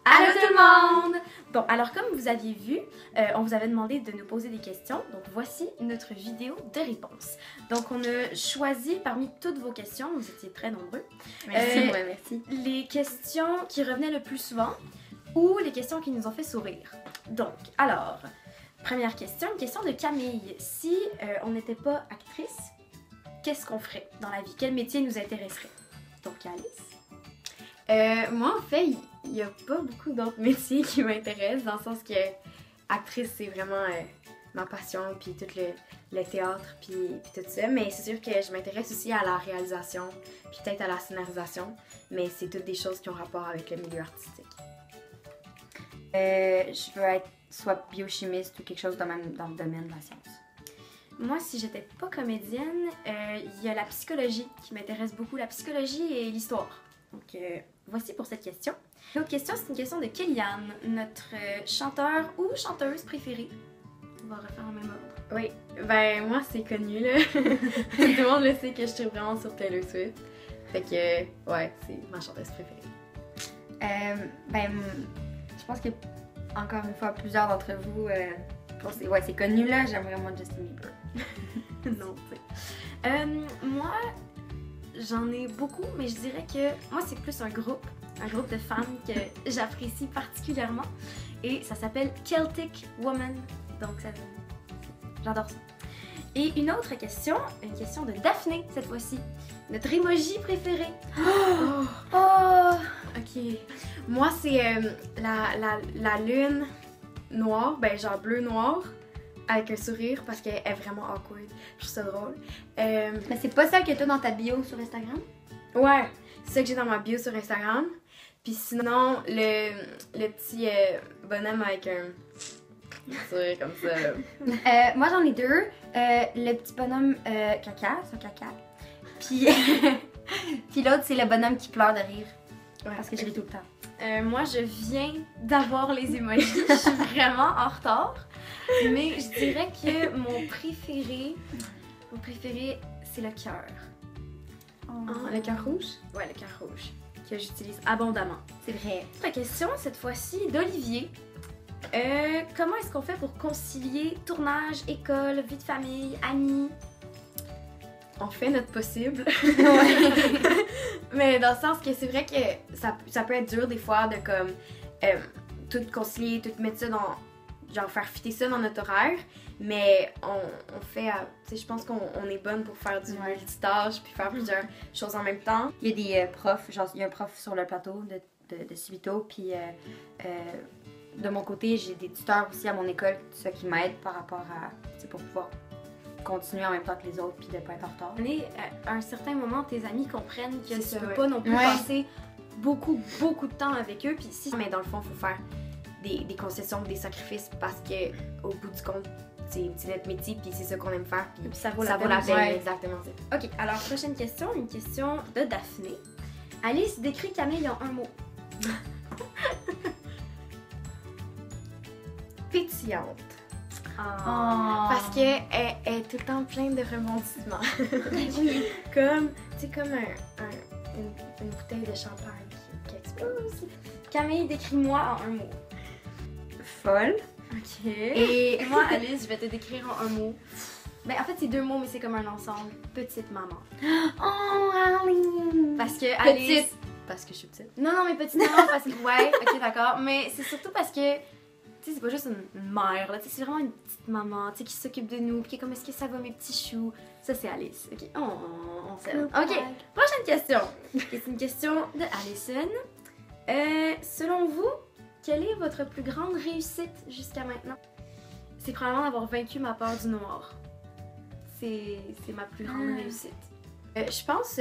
Allô tout le monde! Bon, alors comme vous aviez vu, on vous avait demandé de nous poser des questions, donc voici notre vidéo de réponse. Donc on a choisi parmi toutes vos questions, vous étiez très nombreux, Merci. les questions qui revenaient le plus souvent ou les questions qui nous ont fait sourire. Donc, alors, première question, une question de Camille. Si on n'était pas actrice, qu'est-ce qu'on ferait dans la vie? Quel métier nous intéresserait? Donc Alice? Moi, en fait, il n'y a pas beaucoup d'autres métiers qui m'intéressent, dans le sens que actrice, c'est vraiment ma passion, puis tout le théâtre, puis tout ça. Mais c'est sûr que je m'intéresse aussi à la réalisation, puis peut-être à la scénarisation, mais c'est toutes des choses qui ont rapport avec le milieu artistique. Je veux être soit biochimiste ou quelque chose dans le domaine de la science. Moi, si j'étais pas comédienne, il y a la psychologie qui m'intéresse beaucoup, la psychologie et l'histoire. Donc, voici pour cette question. L'autre question, c'est une question de Kellyanne, notre chanteur ou chanteuse préférée. On va refaire en même ordre. Oui, ben moi, c'est connu, là. Tout le monde le sait que je suis vraiment sur Taylor Swift. Fait que, ouais, c'est ma chanteuse préférée. Je pense que, encore une fois, plusieurs d'entre vous, ouais, c'est connu, là. J'aime vraiment Justin Bieber. Non, tu sais. Moi, j'en ai beaucoup, mais je dirais que moi, c'est plus un groupe de femmes que j'apprécie particulièrement. Et ça s'appelle Celtic Woman. Donc, j'adore ça. Et une autre question, une question de Daphné, cette fois-ci. Notre emoji préféré. Oh! Ok. Moi, c'est la lune noire, ben genre bleu-noir, avec un sourire parce qu'elle est vraiment awkward. Je trouve ça drôle. Mais c'est pas ça que t'as dans ta bio sur Instagram? Ouais, c'est ça que j'ai dans ma bio sur Instagram. Puis sinon, le petit bonhomme avec un sourire comme ça. Moi j'en ai deux. Le petit bonhomme caca, son caca. Puis, puis l'autre c'est le bonhomme qui pleure de rire. Ouais, parce que je ris tout le temps. Moi, je viens d'avoir les emojis. Je suis vraiment en retard. Mais je dirais que mon préféré, c'est le cœur. Ah, le cœur rouge? Ouais, le cœur rouge, que j'utilise abondamment. C'est vrai. Autre question, cette fois-ci, d'Olivier. Comment est-ce qu'on fait pour concilier tournage, école, vie de famille, amis? On fait notre possible. Mais dans le sens que c'est vrai que ça peut être dur des fois de comme tout concilier, tout mettre ça dans... genre faire fitter ça dans notre horaire. Mais on fait... tu sais, je pense qu'on est bonne pour faire du multitâche puis faire plusieurs choses en même temps. Il y a des profs, genre il y a un prof sur le plateau de Subito, puis de mon côté, j'ai des tuteurs aussi à mon école, tout ça qui m'aident par rapport à... c'est pour pouvoir continuer en même temps que les autres puis de pas être en retard. Mais à un certain moment, tes amis comprennent que tu ça, peux ouais. pas non plus passer beaucoup de temps avec eux. Puis si... Mais dans le fond, il faut faire des concessions, des sacrifices parce que au bout du compte, c'est notre métier puis c'est ça qu'on aime faire. Puis ça vaut la la peine. peine. Ouais. Exactement ça. Ok, alors prochaine question, une question de Daphné. Alice décrit Camille en un mot. Pétillante. Parce Parce qu'elle est tout le temps pleine de rebondissements. oui. Comme, tu sais, comme une bouteille de champagne qui explose. Camille, décris-moi en un mot. Folle. Ok. Et moi, Alice, je vais te décrire en un mot. Ben, en fait, c'est deux mots, mais c'est comme un ensemble. Petite maman. Oh, Aline. Parce que Alice... petite. Parce que je suis petite. Non, mais petite maman, parce que... Ouais, ok, d'accord. Mais c'est surtout parce que... Tu sais, c'est pas juste une mère, là. Tu sais, c'est vraiment une petite maman, tu sais, qui s'occupe de nous, puis qui est comme, est-ce que ça va, mes petits choux? Ça, c'est Alice. Ok, on s'aime. Ok, prochaine question. C'est une question de Alison. Selon vous, quelle est votre plus grande réussite jusqu'à maintenant? C'est probablement d'avoir vaincu ma peur du noir. C'est ma plus grande réussite. Je pense,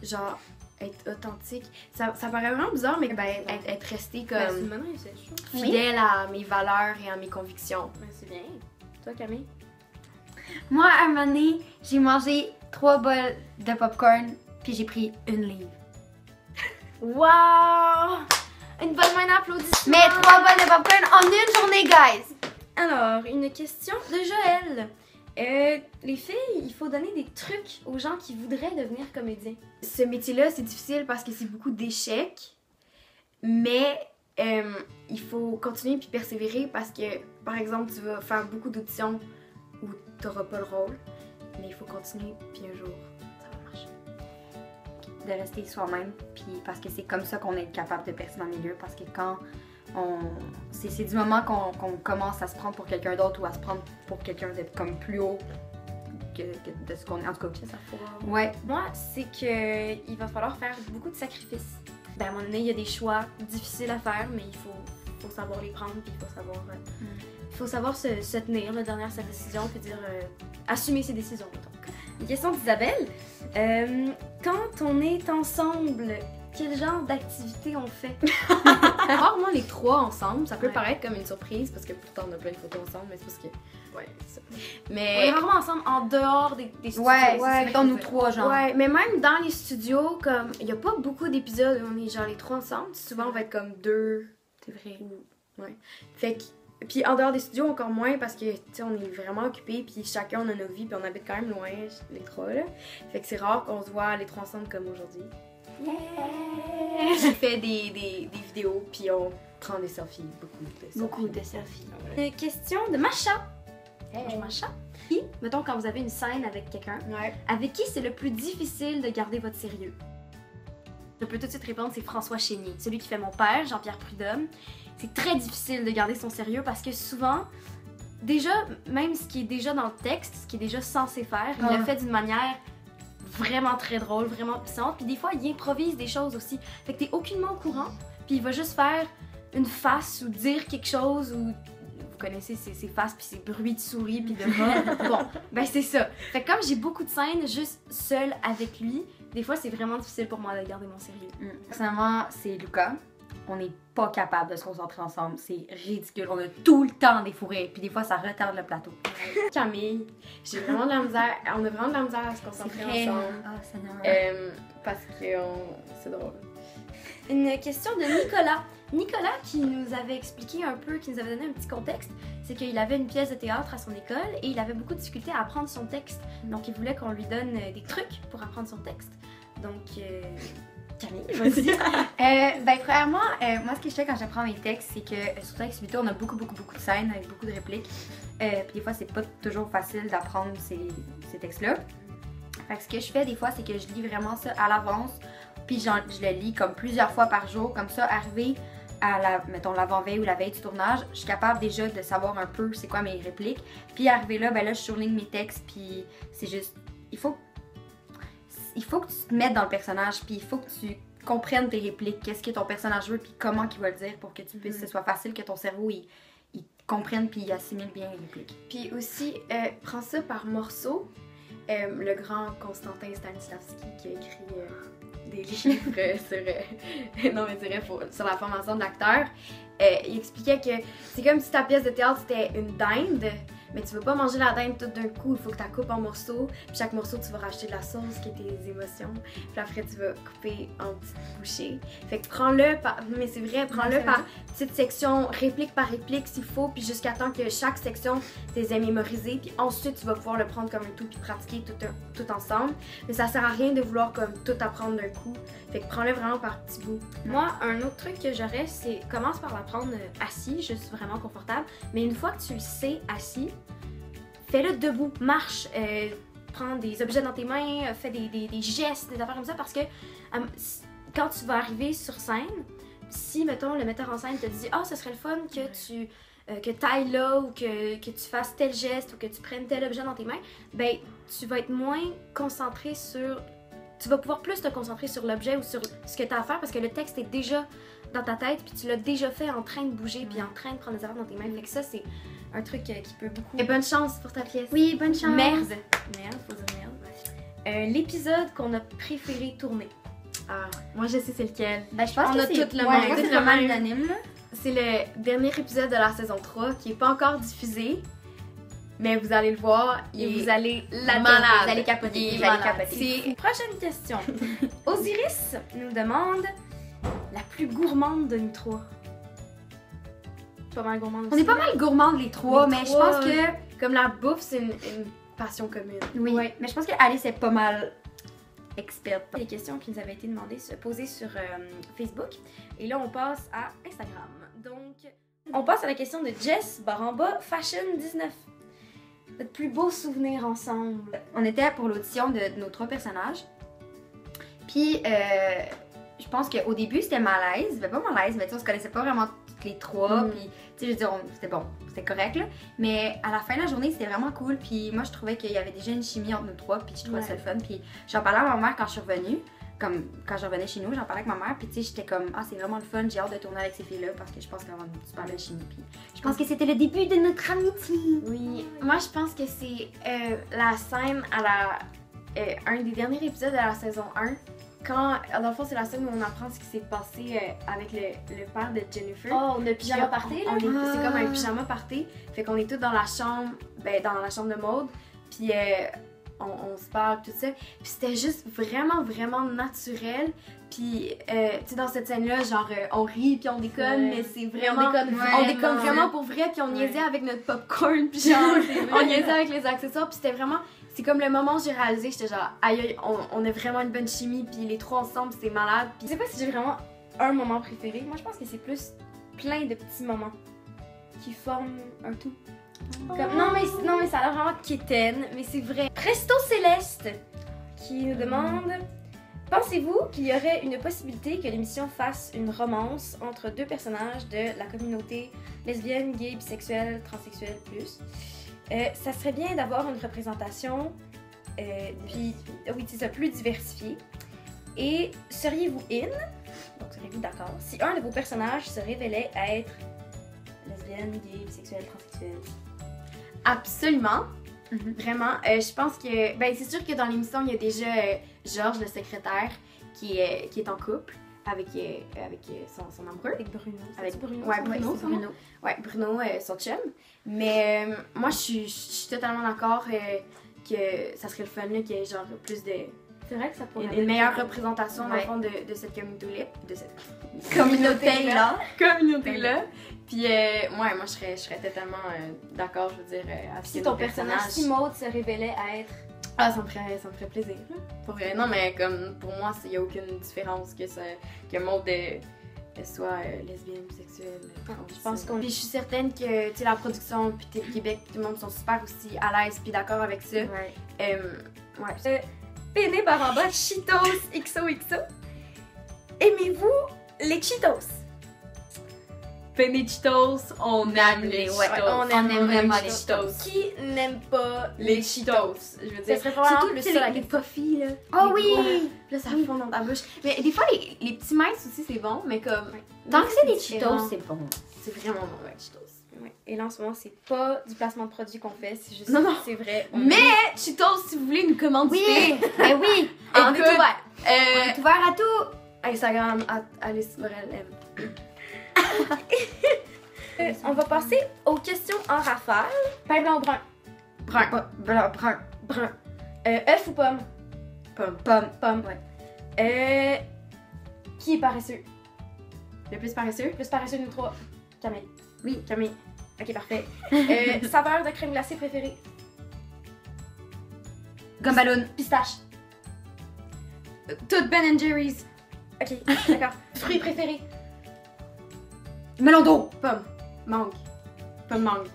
genre, être authentique. Ça paraît vraiment bizarre, mais ben, être restée Ben, c'est comme une bonne réussite, je trouve. fidèle à mes valeurs et à mes convictions. Ben, c'est bien. Toi, Camille? Moi, à un moment donné, j'ai mangé 3 bols de popcorn, puis j'ai pris 1 livre. Wow! Une bonne main d'applaudissements! Mais 3 bols de popcorn en une journée, guys! Alors, une question de Joël. Les filles, il faut donner des trucs aux gens qui voudraient devenir comédiens. Ce métier-là, c'est difficile parce que c'est beaucoup d'échecs. Mais il faut continuer puis persévérer parce que, par exemple, tu vas faire beaucoup d'auditions où tu n'auras pas le rôle, mais il faut continuer puis un jour, ça va marcher. De rester soi-même, puis parce que c'est comme ça qu'on est capable de percer dans le milieu, parce que quand c'est du moment qu'on commence à se prendre pour quelqu'un d'autre ou à se prendre pour quelqu'un d'être comme plus haut que de ce qu'on est, en tout cas. Ouais. Moi, c'est que il va falloir faire beaucoup de sacrifices. Ben, à un moment donné, il y a des choix difficiles à faire, mais il faut savoir les prendre, puis il faut savoir se tenir là, derrière sa décision, puis dire assumer ses décisions. Donc. Une question d'Isabelle. Quand on est ensemble, quel genre d'activité on fait? Rarement les trois ensemble, ça peut paraître comme une surprise parce que pourtant on a plein de photos ensemble, mais c'est parce que. Ouais, c'est ça. Mais. On est rarement ensemble en dehors des studios. Ouais, mettons nous trois, genre. Ouais, mais même dans les studios, comme. Il y a pas beaucoup d'épisodes où on est genre les trois ensemble. Souvent on va être comme deux. C'est vrai. Ouais. Fait que. Puis en dehors des studios, encore moins parce que, tu sais, on est vraiment occupés, puis chacun on a nos vies, puis on habite quand même loin, les trois, là. Fait que c'est rare qu'on se voit les trois ensemble comme aujourd'hui. Yeah! On fait des vidéos, puis on prend des selfies, Beaucoup de selfies. Une question de Macha. Bonjour Macha. Qui, mettons, quand vous avez une scène avec quelqu'un, avec qui c'est le plus difficile de garder votre sérieux? Je peux tout de suite répondre, c'est François Chénier, celui qui fait mon père, Jean-Pierre Prudhomme. C'est très difficile de garder son sérieux parce que souvent, déjà, même ce qui est déjà dans le texte, ce qui est déjà censé faire, il le fait d'une manière vraiment très drôle, vraiment puissante. Puis des fois, il improvise des choses aussi. Fait que t'es aucunement au courant, puis il va juste faire une face ou dire quelque chose ou... Vous connaissez ses faces puis ses bruits de souris puis de rat. Bon, ben c'est ça. Fait que comme j'ai beaucoup de scènes juste seule avec lui, des fois c'est vraiment difficile pour moi de garder mon sérieux. Personnellement, c'est Lucas. On n'est pas capable de se concentrer ensemble. C'est ridicule. On a tout le temps des fous rires. Puis des fois, ça retarde le plateau. Camille, j'ai vraiment de la misère. On a vraiment de la misère à se concentrer ensemble. Ah, Seigneur. Parce que c'est drôle. Une question de Nicolas. Nicolas qui nous avait expliqué un peu, qui nous avait donné un petit contexte, c'est qu'il avait une pièce de théâtre à son école et il avait beaucoup de difficulté à apprendre son texte. Donc il voulait qu'on lui donne des trucs pour apprendre son texte. Donc, Camille, vas-y. Premièrement, moi ce que je fais quand j'apprends mes textes, c'est que surtout avec Subito, on a beaucoup de scènes avec beaucoup de répliques. Puis des fois, c'est pas toujours facile d'apprendre ces textes-là. Fait que ce que je fais des fois, c'est que je lis vraiment ça à l'avance. Puis je le lis comme plusieurs fois par jour, comme ça, arrivé à mettons, l'avant-veille ou la veille du tournage, je suis capable déjà de savoir un peu c'est quoi mes répliques. Puis arrivé là, je surligne mes textes, puis c'est juste, il faut que tu te mettes dans le personnage, puis il faut que tu comprennes tes répliques, qu'est-ce que ton personnage veut, puis comment il va le dire pour que tu puisses, ce soit facile, que ton cerveau, il comprenne, puis il assimile bien les répliques. Puis aussi, prends ça par morceaux. Le grand Constantin Stanislavski qui a écrit des livres sur la formation de l'acteur, il expliquait que c'est comme si ta pièce de théâtre c'était une dinde, mais tu veux pas manger la dinde tout d'un coup, il faut que tu la coupes en morceaux, puis chaque morceau tu vas rajouter de la sauce qui est tes émotions, puis après tu vas couper en petites bouchées. Fait que prends-le par petite section, réplique par réplique s'il faut, puis jusqu'à temps que chaque section t'es mémorisée, puis ensuite tu vas pouvoir le prendre comme un tout puis pratiquer tout ensemble. Mais ça sert à rien de vouloir comme tout apprendre d'un coup. Fait que prends-le vraiment par petits bouts. Moi, un autre truc que j'aurais, c'est commence par l'apprendre assis, juste vraiment confortable. Mais une fois que tu le sais assis, fais-le debout, marche, prends des objets dans tes mains, fais des gestes, des affaires comme ça, parce que quand tu vas arriver sur scène, si, mettons, le metteur en scène te dit « Ah, ce serait le fun que tu ailles là ou que tu fasses tel geste ou que tu prennes tel objet dans tes mains », ben, tu vas être moins concentré sur... Tu vas pouvoir plus te concentrer sur l'objet ou sur ce que tu as à faire parce que le texte est déjà dans ta tête puis tu l'as déjà fait en train de bouger puis en train de prendre des affaires dans tes mains. Fait que ça, c'est un truc qui peut beaucoup... Et bonne chance pour ta pièce. Oui, bonne chance. Merde, faut dire merde. L'épisode qu'on a préféré tourner. Ah, moi je sais c'est lequel. Je pense on que a c'est tout le même. c'est vraiment unanime, là. C'est le dernier épisode de la saison 3 qui est pas encore diffusé. Mais vous allez le voir et vous allez l'adorer. Vous allez capoter. C'est prochaine question. Osiris nous demande la plus gourmande de nous trois. Pas mal gourmande aussi. On est pas mal gourmandes les trois, mais je pense que... Comme la bouffe, c'est une passion commune. Oui, mais je pense que Alice est pas mal experte. Les questions qui nous avaient été posées sur Facebook. Et là, on passe à Instagram. Donc, on passe à la question de Jess Baramba, Fashion 19. Notre plus beau souvenir ensemble. On était pour l'audition de nos 3 personnages. Puis, je pense qu'au début, c'était malaise. Ben, pas malaise, mais tu sais, on se connaissait pas vraiment toutes les 3. Puis, tu sais, je veux dire, c'était bon, c'était correct, là. Mais à la fin de la journée, c'était vraiment cool. Puis, moi, je trouvais qu'il y avait déjà une chimie entre nous 3. Puis, je trouvais ça le fun. Puis, j'en parlais à ma mère quand je suis revenue. Comme quand je revenais chez nous, j'en parlais avec ma mère. Puis, tu sais, j'étais comme, ah, c'est vraiment le fun. J'ai hâte de tourner avec ces filles-là parce que je pense qu'on va avoir une super belle chimie. Puis, je pense que c'était le début de notre amitié. Oui, moi, je pense que c'est la scène à un des derniers épisodes de la saison 1. Quand, dans le fond, c'est la scène où on apprend ce qui s'est passé avec le père de Jennifer. Oh, on a pyjama party, là? C'est comme un pyjama party. Fait qu'on est tous dans la chambre, dans la chambre de Maud. Puis on se parle, tout ça. Puis c'était juste vraiment, vraiment naturel. Puis, tu sais, dans cette scène-là, genre, on rit puis on déconne, mais c'est vraiment... On déconne vraiment pour vrai. Puis on niaisait avec notre popcorn. Puis genre, on niaisait avec les accessoires. Puis c'était vraiment... C'est comme le moment où j'ai réalisé, j'étais genre, aïe, on a vraiment une bonne chimie, puis les 3 ensemble, c'est malade. Puis je sais pas si j'ai vraiment un moment préféré. Moi, je pense que c'est plus plein de petits moments qui forment un tout. Comme, non, mais ça a l'air vraiment quétaine, mais c'est vrai. Presto Céleste qui nous demande: pensez-vous qu'il y aurait une possibilité que l'émission fasse une romance entre 2 personnages de la communauté lesbienne, gay, bisexuelle, transsexuelle, plus? Ça serait bien d'avoir une représentation plus diversifiée. Et seriez-vous donc seriez-vous d'accord, si un de vos personnages se révélait être lesbienne, gay, bisexuelle, transsexuelle? Absolument. Vraiment. Je pense que... c'est sûr que dans l'émission, il y a déjà Georges, le secrétaire, qui est en couple avec son amoureux. Avec Bruno. Avec Bruno. Bruno. Ouais, Bruno, son chum. Mais moi, je suis totalement d'accord que ça serait le fun, là, qu'il y ait genre plus de... C'est vrai que ça pourrait une meilleure représentation, dans le fond, de cette communauté-là. De cette communauté-là. Puis, moi, je serais totalement d'accord, je veux dire, à si ton personnage, si Maud se révélait à être... Ah, ça me ferait plaisir. Pour vrai, non, mais comme pour moi, il n'y a aucune différence que Maud soit lesbienne, bisexuelle. Je pense qu'on... Puis je suis certaine que, tu sais, la production, puis Télé-Québec, tout le monde sont super aussi à l'aise, puis d'accord avec ça. Péné par en bas, Cheetos XOXO. Aimez-vous les Cheetos? Péné Cheetos, on aime les Cheetos. On aime vraiment les Cheetos. Qui n'aime pas les Cheetos? Je veux dire, ça serait probablement plus ça, les puffy, là. Oh oui! Là, ça fond dans ta bouche. Mais des fois, les petits minces aussi, c'est bon, mais comme... Tant que c'est des Cheetos, c'est bon. C'est vraiment bon, ouais, Cheetos. Ouais. Et là, en ce moment, c'est pas du placement de produit qu'on fait, c'est juste... Non. C'est vrai. Mais Cheetos, si vous voulez nous commanditer... Oui! Ben oui! On est ouvert. On est ouvert à tout! Instagram, Alice Morel M. On va passer aux questions en rafale. Pain blanc ou brun? Brun. Œuf ou pomme? Pomme. Ouais. Qui est paresseux? Le plus paresseux? Plus paresseux de nous 3. Camille. Oui. Camille. Ok, parfait. Saveur de crème glacée préférée? Gomme ballon. Pistache. Toutes Ben Jerry's. Ok, d'accord. Fruits préférés? Melon d'eau. Pomme. Mangue. Pomme mangue.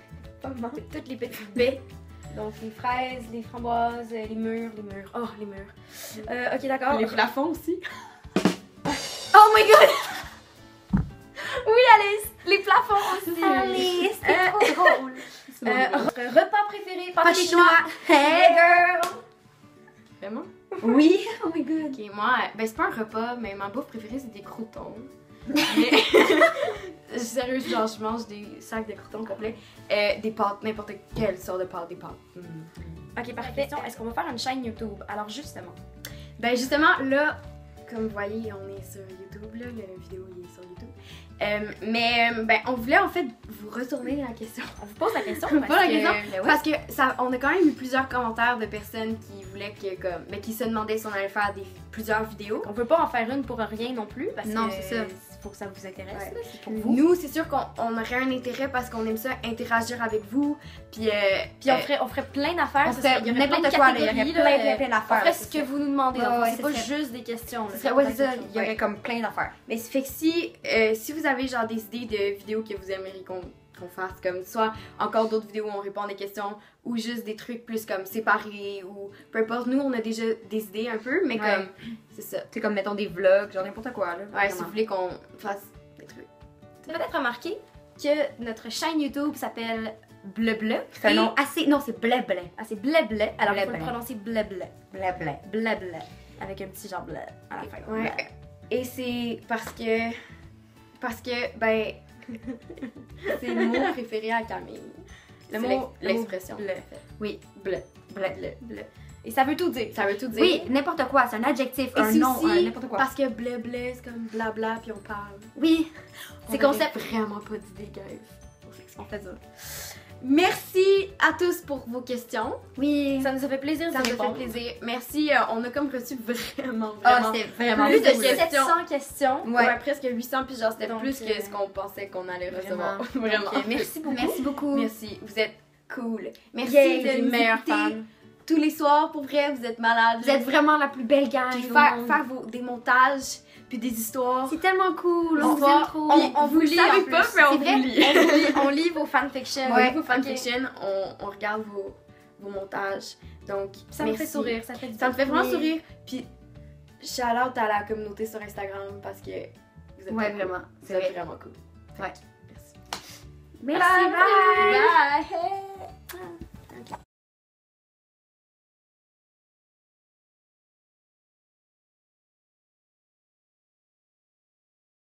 Toutes les petites baies. Donc les fraises, les framboises, les mûres. Oh, les mûres. Ok, d'accord. Les plafonds aussi. Oh my god! Oui, Alice! Les plafonds aussi! Alice, c'est trop drôle. Repas préféré? Pâté chinois. Hey girl! Vraiment? Oui. Oh my god. Ok, moi, c'est pas un repas, mais ma bouffe préférée, c'est des croûtons. Mais... Sérieux, genre, je mange des sacs de croûtons complets. Des pâtes, n'importe quelle sorte de pâtes, des pâtes. Ok, parfait. Est-ce qu'on va faire une chaîne YouTube? Alors, justement. Justement, là, comme vous voyez, on est sur YouTube, là, la vidéo est sur YouTube. On voulait en fait vous retourner la question. On vous pose la question parce que ça, on a quand même eu plusieurs commentaires de personnes qui voulaient qui se demandaient si on allait faire plusieurs vidéos. On veut pas en faire une pour rien non plus parce non, que c'est ça. faut que ça vous intéresse. Ouais. là, c'est pour vous. Nous, c'est sûr qu'on aurait un intérêt parce qu'on aime ça interagir avec vous. Puis, Puis on ferait plein d'affaires. On ça serait- ferait il y aurait plein de n'importe quoi, là, il y aurait catégories, là, plein on d'affaires. ferait ce que vous nous demandez. Ouais, donc ouais, c'est ça pas serait- juste des questions. là. Ouais, c'est ça, il y aurait Ouais. comme plein d'affaires. mais ça fait que si vous avez genre des idées de vidéos que vous aimeriez qu'on fasse, comme soit encore d'autres vidéos où on répond à des questions ou juste des trucs plus comme séparés ou peu importe, nous on a déjà des idées un peu, mais Ouais. comme c'est ça. C'est comme, mettons, des vlogs, genre n'importe quoi, là. Ouais, vraiment. si vous voulez qu'on fasse des trucs. Tu as peut-être remarqué que notre chaîne YouTube s'appelle Bleu. C'est un nom assez... Non, c'est blé-blé. Ah, c'est Bleu. Alors, il faut Bleu. le prononcer Bleu. Blé-blé. Bleu. Avec un petit genre bleu à la fin. Ouais. Bleu. Et c'est parce que ben c'est le mot préféré à Camille. Le C'est mot l'expression. bleu. Oui, bleu. Blé. Bleu. Et ça veut tout dire. Ça veut tout dire. Oui, n'importe quoi, c'est un adjectif, Et un c'est nom, aussi n'importe quoi. parce que bleu c'est comme blabla puis on parle. Oui. On C'est avait concept. vraiment pas d'idée, guys. On fait ça. Merci à tous pour vos questions. Oui. Ça nous a fait plaisir de Ça nous a répondre. fait plaisir. Merci. On a comme reçu vraiment Ah, c'était vraiment plus de cool. questions. 700 questions. Ouais, presque 800 puis genre c'était Donc, plus que ce qu'on pensait qu'on allait Vraiment. recevoir. Vraiment. Ok, merci beaucoup. Merci beaucoup. Merci. Vous êtes cool. Merci Yay, de les nous meilleurs écouter fans. tous les soirs. Pour vrai, vous êtes malades. Vous êtes vraiment la plus belle gang Puis au faire monde. des montages puis des histoires. C'est tellement cool, On on vous va- aime trop. on vous lit savez en pas, plus. mais on C'est vous vrai, lit. On lit vos fanfictions. Ouais, Ouais, vos ok. fanfictions, on regarde vos montages. Donc, Ça me fait merci. sourire, ça fait du Ça me fait vraiment Oui. sourire. Puis, shout out à la communauté sur Instagram parce que vous êtes Ouais, cool. vraiment. Vous êtes vraiment cool. Ouais. Merci. Merci, bye! Bye!